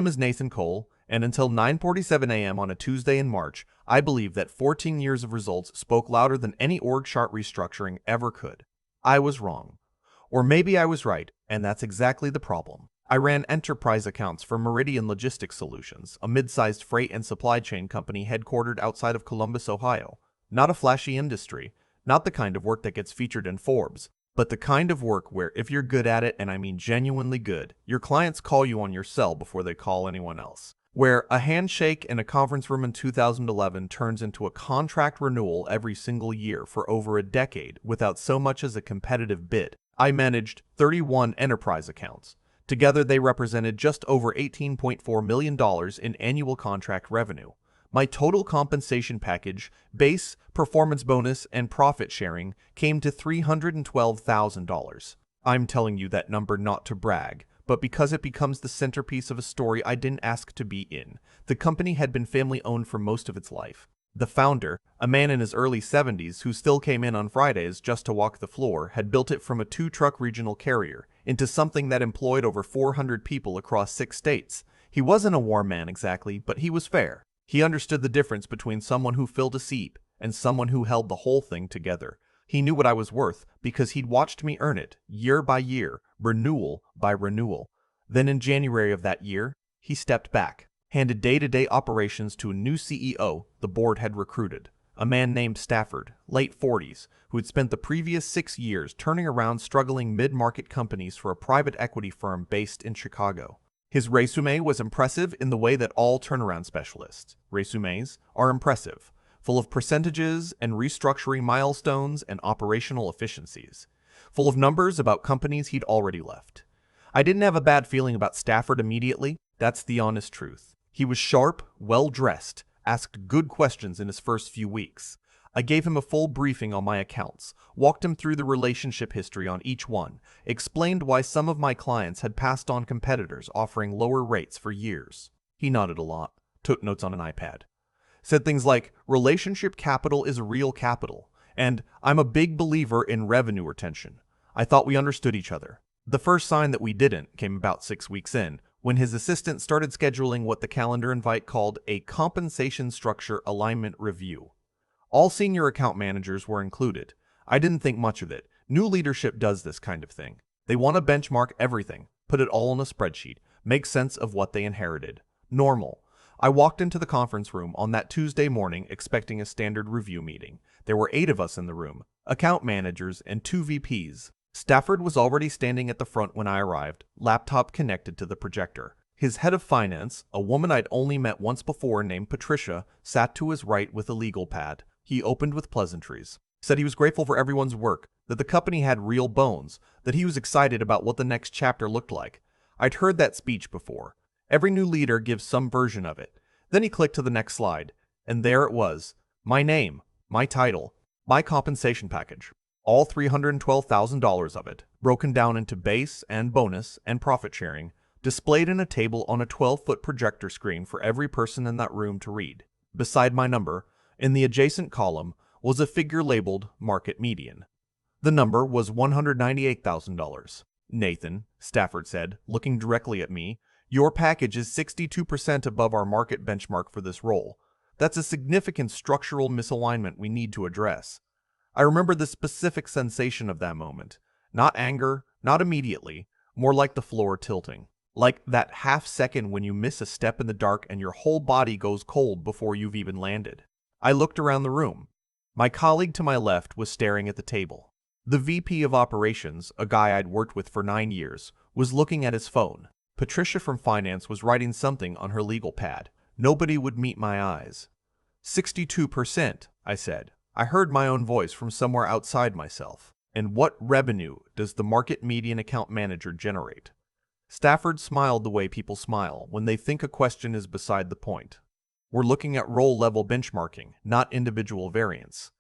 name is Nathan Cole, and until 9:47 a.m. on a Tuesday in March, I believe that 14 years of results spoke louder than any org chart restructuring ever could. I was wrong. Or maybe I was right, and that's exactly the problem. I ran enterprise accounts for Meridian Logistics Solutions, a mid-sized freight and supply chain company headquartered outside of Columbus, Ohio. Not a flashy industry, not the kind of work that gets featured in Forbes, but the kind of work where if you're good at it, and I mean genuinely good, your clients call you on your cell before they call anyone else. Where a handshake in a conference room in 2011 turns into a contract renewal every single year for over a decade without so much as a competitive bid. I managed 31 enterprise accounts. Together, they represented just over $18.4 million in annual contract revenue. My total compensation package, base, performance bonus, and profit sharing came to $312,000. I'm telling you that number not to brag, but because it becomes the centerpiece of a story I didn't ask to be in. The company had been family-owned for most of its life. The founder, a man in his early 70s who still came in on Fridays just to walk the floor, had built it from a 2-truck regional carrier into something that employed over 400 people across 6 states. He wasn't a war man exactly, but he was fair. He understood the difference between someone who filled a seat and someone who held the whole thing together. He knew what I was worth because he'd watched me earn it, year by year, renewal by renewal. Then in January of that year, he stepped back, handed day-to-day operations to a new CEO the board had recruited, a man named Stafford, late 40s, who had spent the previous 6 years turning around struggling mid-market companies for a private equity firm based in Chicago. His resume was impressive in the way that all turnaround specialists' resumes are impressive, full of percentages and restructuring milestones and operational efficiencies, full of numbers about companies he'd already left. I didn't have a bad feeling about Stafford immediately, that's the honest truth. He was sharp, well-dressed, asked good questions in his first few weeks. I gave him a full briefing on my accounts, walked him through the relationship history on each one, explained why some of my clients had passed on competitors offering lower rates for years. He nodded a lot, took notes on an iPad. Said things like, relationship capital is real capital, and I'm a big believer in revenue retention. I thought we understood each other. The first sign that we didn't came about 6 weeks in, when his assistant started scheduling what the calendar invite called a compensation structure alignment review. All senior account managers were included. I didn't think much of it. New leadership does this kind of thing. They want to benchmark everything, put it all in a spreadsheet, make sense of what they inherited. Normal. I walked into the conference room on that Tuesday morning expecting a standard review meeting. There were 8 of us in the room, account managers and 2 VPs. Stafford was already standing at the front when I arrived, laptop connected to the projector. His head of finance, a woman I'd only met once before named Patricia, sat to his right with a legal pad. He opened with pleasantries, said he was grateful for everyone's work, that the company had real bones, that he was excited about what the next chapter looked like. I'd heard that speech before. Every new leader gives some version of it. Then he clicked to the next slide, and there it was. My name, my title, my compensation package. All $312,000 of it, broken down into base and bonus and profit sharing, displayed in a table on a 12-foot projector screen for every person in that room to read. Beside my number, in the adjacent column, was a figure labeled Market Median. The number was $198,000. Nathan, Stafford said, looking directly at me, your package is 62% above our market benchmark for this role. That's a significant structural misalignment we need to address. I remember the specific sensation of that moment. Not anger, not immediately, more like the floor tilting. Like that half second when you miss a step in the dark and your whole body goes cold before you've even landed. I looked around the room. My colleague to my left was staring at the table. The VP of operations, a guy I'd worked with for 9 years, was looking at his phone. Patricia from finance was writing something on her legal pad. Nobody would meet my eyes. 62%, I said. I heard my own voice from somewhere outside myself. And what revenue does the market median account manager generate? Stafford smiled the way people smile when they think a question is beside the point. We're looking at role-level benchmarking, not individual variance.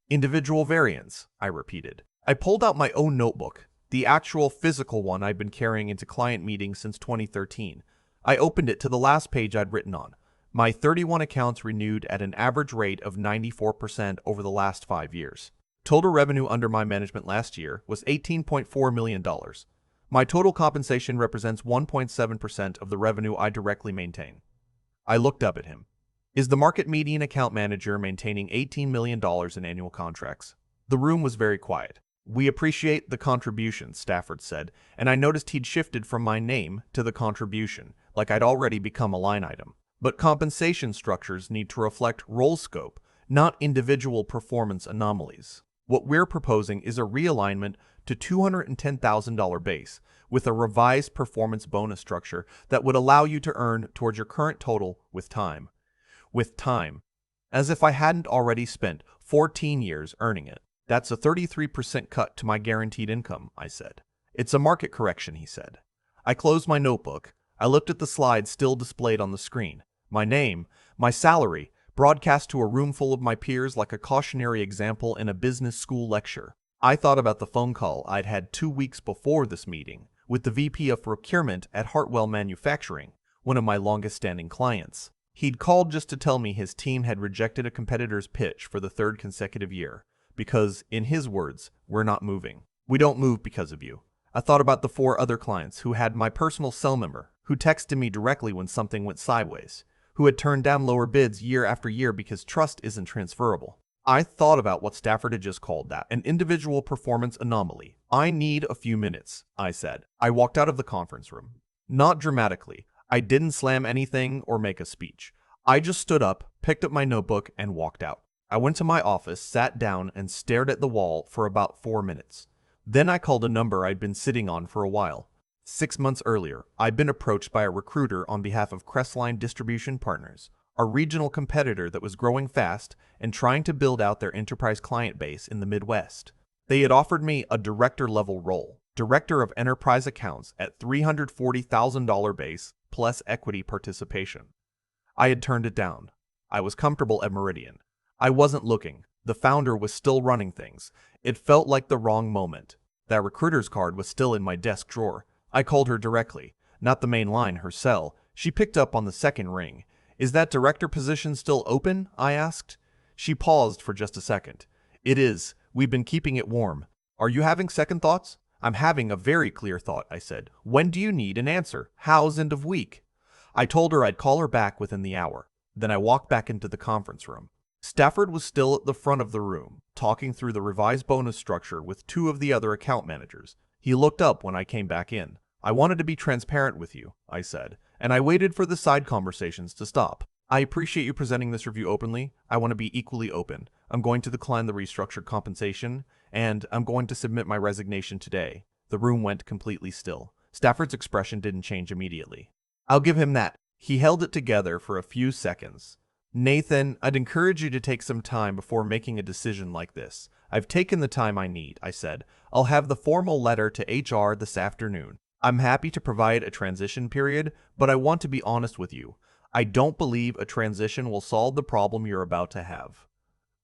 Individual variance, I repeated. I pulled out my own notebook, the actual physical one I'd been carrying into client meetings since 2013. I opened it to the last page I'd written on. My 31 accounts renewed at an average rate of 94% over the last 5 years. Total revenue under my management last year was $18.4 million. My total compensation represents 1.7% of the revenue I directly maintain. I looked up at him. Is the market median account manager maintaining $18 million in annual contracts? The room was very quiet. We appreciate the contribution, Stafford said, and I noticed he'd shifted from my name to the contribution, like I'd already become a line item. But compensation structures need to reflect role scope, not individual performance anomalies. What we're proposing is a realignment to $210,000 base, with a revised performance bonus structure that would allow you to earn towards your current total with time. With time. As if I hadn't already spent 14 years earning it. That's a 33% cut to my guaranteed income, I said. It's a market correction, he said. I closed my notebook. I looked at the slides still displayed on the screen. My name, my salary, broadcast to a room full of my peers like a cautionary example in a business school lecture. I thought about the phone call I'd had 2 weeks before this meeting with the VP of Procurement at Hartwell Manufacturing, one of my longest-standing clients. He'd called just to tell me his team had rejected a competitor's pitch for the 3rd consecutive year. Because, in his words, we're not moving. We don't move because of you. I thought about the 4 other clients who had my personal cell number, who texted me directly when something went sideways, who had turned down lower bids year after year because trust isn't transferable. I thought about what Stafford had just called that, an individual performance anomaly. I need a few minutes, I said. I walked out of the conference room. Not dramatically. I didn't slam anything or make a speech. I just stood up, picked up my notebook, and walked out. I went to my office, sat down, and stared at the wall for about 4 minutes. Then I called a number I'd been sitting on for a while. 6 months earlier, I'd been approached by a recruiter on behalf of Crestline Distribution Partners, a regional competitor that was growing fast and trying to build out their enterprise client base in the Midwest. They had offered me a director-level role, director of enterprise accounts at $340,000 base plus equity participation. I had turned it down. I was comfortable at Meridian. I wasn't looking. The founder was still running things. It felt like the wrong moment. That recruiter's card was still in my desk drawer. I called her directly, not the main line, her cell. She picked up on the second ring. Is that director position still open? I asked. She paused for just a second. It is. We've been keeping it warm. Are you having second thoughts? I'm having a very clear thought, I said. When do you need an answer? How's end of week? I told her I'd call her back within the hour. Then I walked back into the conference room. Stafford was still at the front of the room, talking through the revised bonus structure with 2 of the other account managers. He looked up when I came back in. I wanted to be transparent with you, I said, and I waited for the side conversations to stop. I appreciate you presenting this review openly. I want to be equally open. I'm going to decline the restructured compensation, and I'm going to submit my resignation today. The room went completely still. Stafford's expression didn't change immediately. I'll give him that. He held it together for a few seconds. Nathan, I'd encourage you to take some time before making a decision like this. I've taken the time I need, I said. I'll have the formal letter to HR this afternoon. I'm happy to provide a transition period, but I want to be honest with you. I don't believe a transition will solve the problem you're about to have.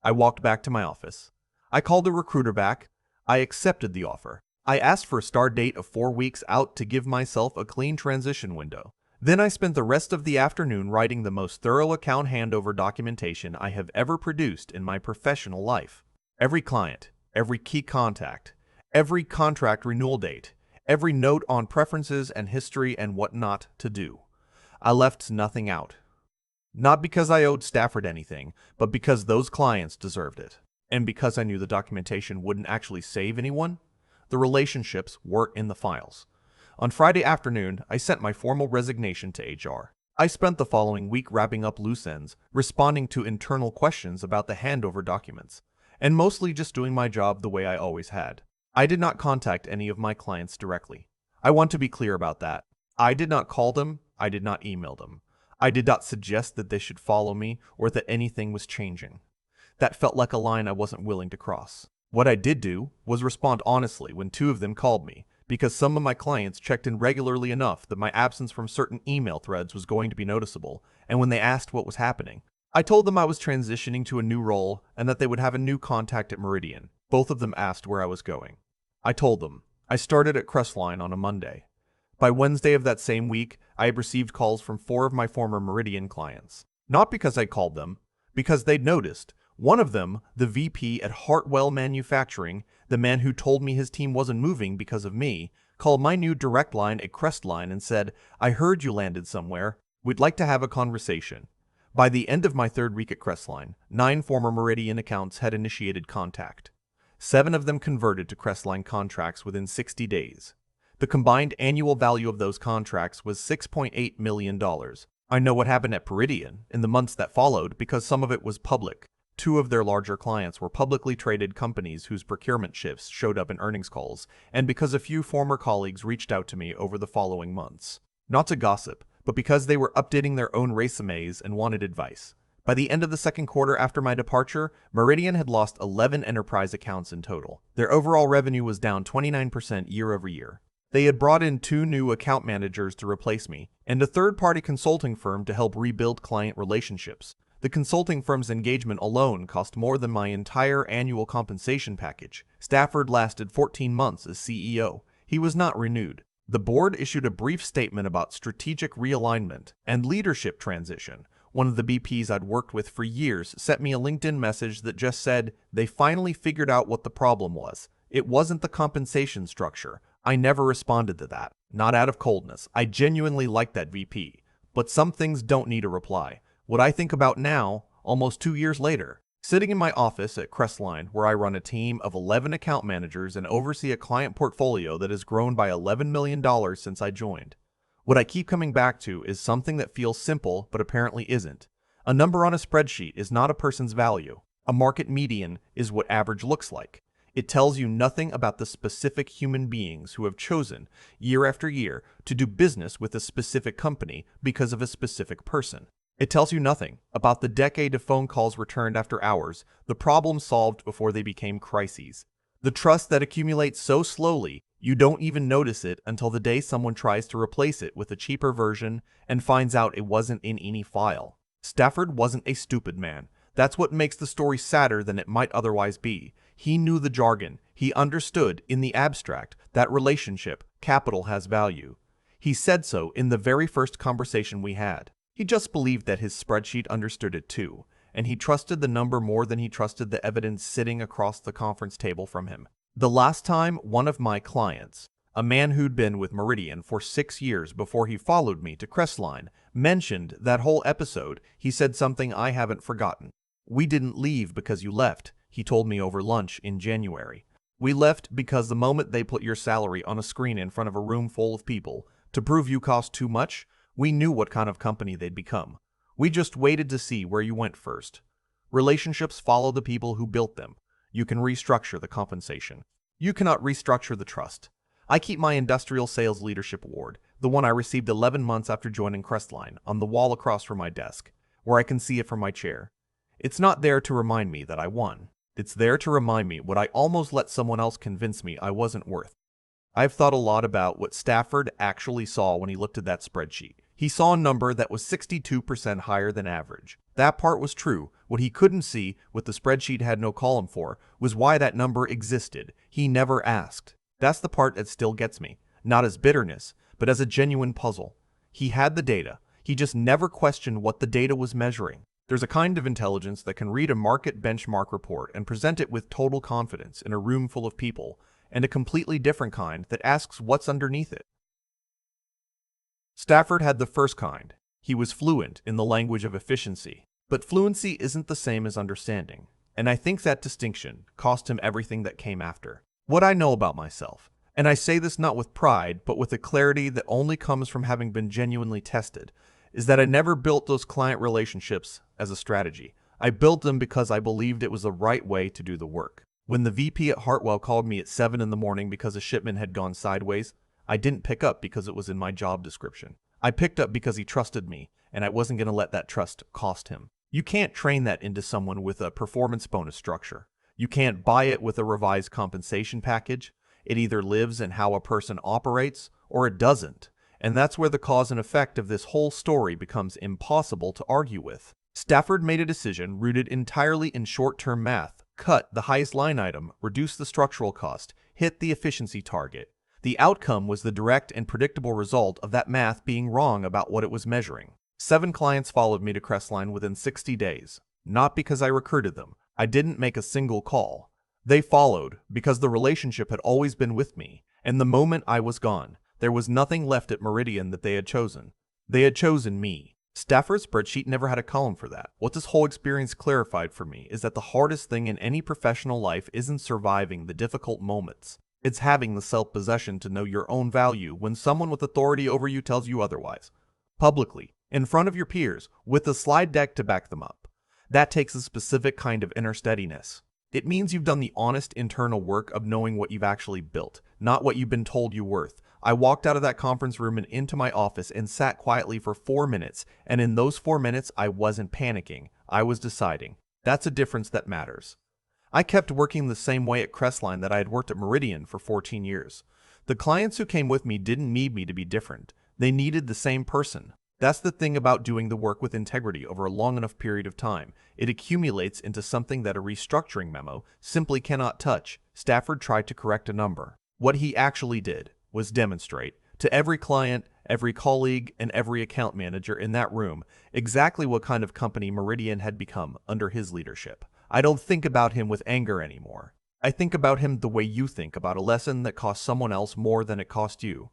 I walked back to my office. I called the recruiter back. I accepted the offer. I asked for a start date of 4 weeks out to give myself a clean transition window. Then I spent the rest of the afternoon writing the most thorough account handover documentation I have ever produced in my professional life. Every client, every key contact, every contract renewal date, every note on preferences and history and what not to do. I left nothing out. Not because I owed Stafford anything, but because those clients deserved it. And because I knew the documentation wouldn't actually save anyone. The relationships were in the files. On Friday afternoon, I sent my formal resignation to HR. I spent the following week wrapping up loose ends, responding to internal questions about the handover documents, and mostly just doing my job the way I always had. I did not contact any of my clients directly. I want to be clear about that. I did not call them, I did not email them. I did not suggest that they should follow me or that anything was changing. That felt like a line I wasn't willing to cross. What I did do was respond honestly when 2 of them called me, because some of my clients checked in regularly enough that my absence from certain email threads was going to be noticeable, and when they asked what was happening, I told them I was transitioning to a new role and that they would have a new contact at Meridian. Both of them asked where I was going. I told them. I started at Crestline on a Monday. By Wednesday of that same week, I had received calls from 4 of my former Meridian clients. Not because I called them, because they'd noticed. One of them, the VP at Hartwell Manufacturing, the man who told me his team wasn't moving because of me, called my new direct line a crest line and said, "I heard you landed somewhere. We'd like to have a conversation." By the end of my third week at Crestline, 9 former Meridian accounts had initiated contact. 7 of them converted to Crestline contracts within 60 days. The combined annual value of those contracts was $6.8 million. I know what happened at Peridian in the months that followed because some of it was public. 2 of their larger clients were publicly traded companies whose procurement shifts showed up in earnings calls, and because a few former colleagues reached out to me over the following months. Not to gossip, but because they were updating their own resumes and wanted advice. By the end of the second quarter after my departure, Meridian had lost 11 enterprise accounts in total. Their overall revenue was down 29% year over year. They had brought in 2 new account managers to replace me, and a third-party consulting firm to help rebuild client relationships. The consulting firm's engagement alone cost more than my entire annual compensation package. Stafford lasted 14 months as CEO. He was not renewed. The board issued a brief statement about strategic realignment and leadership transition. One of the BPs I'd worked with for years sent me a LinkedIn message that just said they finally figured out what the problem was. It wasn't the compensation structure. I never responded to that. Not out of coldness. I genuinely liked that VP. But some things don't need a reply. What I think about now, almost 2 years later, sitting in my office at Crestline, where I run a team of 11 account managers and oversee a client portfolio that has grown by $11 million since I joined. What I keep coming back to is something that feels simple but apparently isn't. A number on a spreadsheet is not a person's value. A market median is what average looks like. It tells you nothing about the specific human beings who have chosen, year after year, to do business with a specific company because of a specific person. It tells you nothing about the decade of phone calls returned after hours, the problems solved before they became crises. The trust that accumulates so slowly, you don't even notice it until the day someone tries to replace it with a cheaper version and finds out it wasn't in any file. Stafford wasn't a stupid man. That's what makes the story sadder than it might otherwise be. He knew the jargon. He understood, in the abstract, that relationship, capital has value. He said so in the very first conversation we had. He just believed that his spreadsheet understood it too, and he trusted the number more than he trusted the evidence sitting across the conference table from him. The last time one of my clients, a man who'd been with Meridian for 6 years before he followed me to Crestline, mentioned that whole episode, he said something I haven't forgotten. "We didn't leave because you left," he told me over lunch in January. "We left because the moment they put your salary on a screen in front of a room full of people to prove you cost too much, we knew what kind of company they'd become. We just waited to see where you went first. Relationships follow the people who built them. You can restructure the compensation. You cannot restructure the trust." I keep my Industrial Sales Leadership Award, the one I received 11 months after joining Crestline, on the wall across from my desk, where I can see it from my chair. It's not there to remind me that I won. It's there to remind me what I almost let someone else convince me I wasn't worth. I've thought a lot about what Stafford actually saw when he looked at that spreadsheet. He saw a number that was 62% higher than average. That part was true. What he couldn't see, what the spreadsheet had no column for, was why that number existed. He never asked. That's the part that still gets me. Not as bitterness, but as a genuine puzzle. He had the data. He just never questioned what the data was measuring. There's a kind of intelligence that can read a market benchmark report and present it with total confidence in a room full of people, and a completely different kind that asks what's underneath it. Stafford had the first kind. He was fluent in the language of efficiency. But fluency isn't the same as understanding, and I think that distinction cost him everything that came after. What I know about myself, and I say this not with pride, but with a clarity that only comes from having been genuinely tested, is that I never built those client relationships as a strategy. I built them because I believed it was the right way to do the work. When the VP at Hartwell called me at 7 in the morning because a shipment had gone sideways, I didn't pick up because it was in my job description. I picked up because he trusted me, and I wasn't going to let that trust cost him. You can't train that into someone with a performance bonus structure. You can't buy it with a revised compensation package. It either lives in how a person operates or it doesn't. And that's where the cause and effect of this whole story becomes impossible to argue with. Stafford made a decision rooted entirely in short-term math. Cut the highest line item, reduce the structural cost, hit the efficiency target. The outcome was the direct and predictable result of that math being wrong about what it was measuring. 7 clients followed me to Crestline within 60 days. Not because I recruited them. I didn't make a single call. They followed because the relationship had always been with me, And the moment I was gone, there was nothing left at Meridian that they had chosen. They had chosen me. Stafford's spreadsheet never had a column for that. What this whole experience clarified for me is that the hardest thing in any professional life isn't surviving the difficult moments. It's having the self-possession to know your own value when someone with authority over you tells you otherwise. Publicly, in front of your peers, with a slide deck to back them up. That takes a specific kind of inner steadiness. It means you've done the honest internal work of knowing what you've actually built, not what you've been told you're worth. I walked out of that conference room and into my office and sat quietly for 4 minutes, and in those 4 minutes, I wasn't panicking. I was deciding. That's a difference that matters. I kept working the same way at Crestline that I had worked at Meridian for 14 years. The clients who came with me didn't need me to be different. They needed the same person. That's the thing about doing the work with integrity over a long enough period of time. It accumulates into something that a restructuring memo simply cannot touch. Stafford tried to correct a number. What he actually did was demonstrate to every client, every colleague, and every account manager in that room exactly what kind of company Meridian had become under his leadership. I don't think about him with anger anymore. I think about him the way you think about a lesson that cost someone else more than it cost you.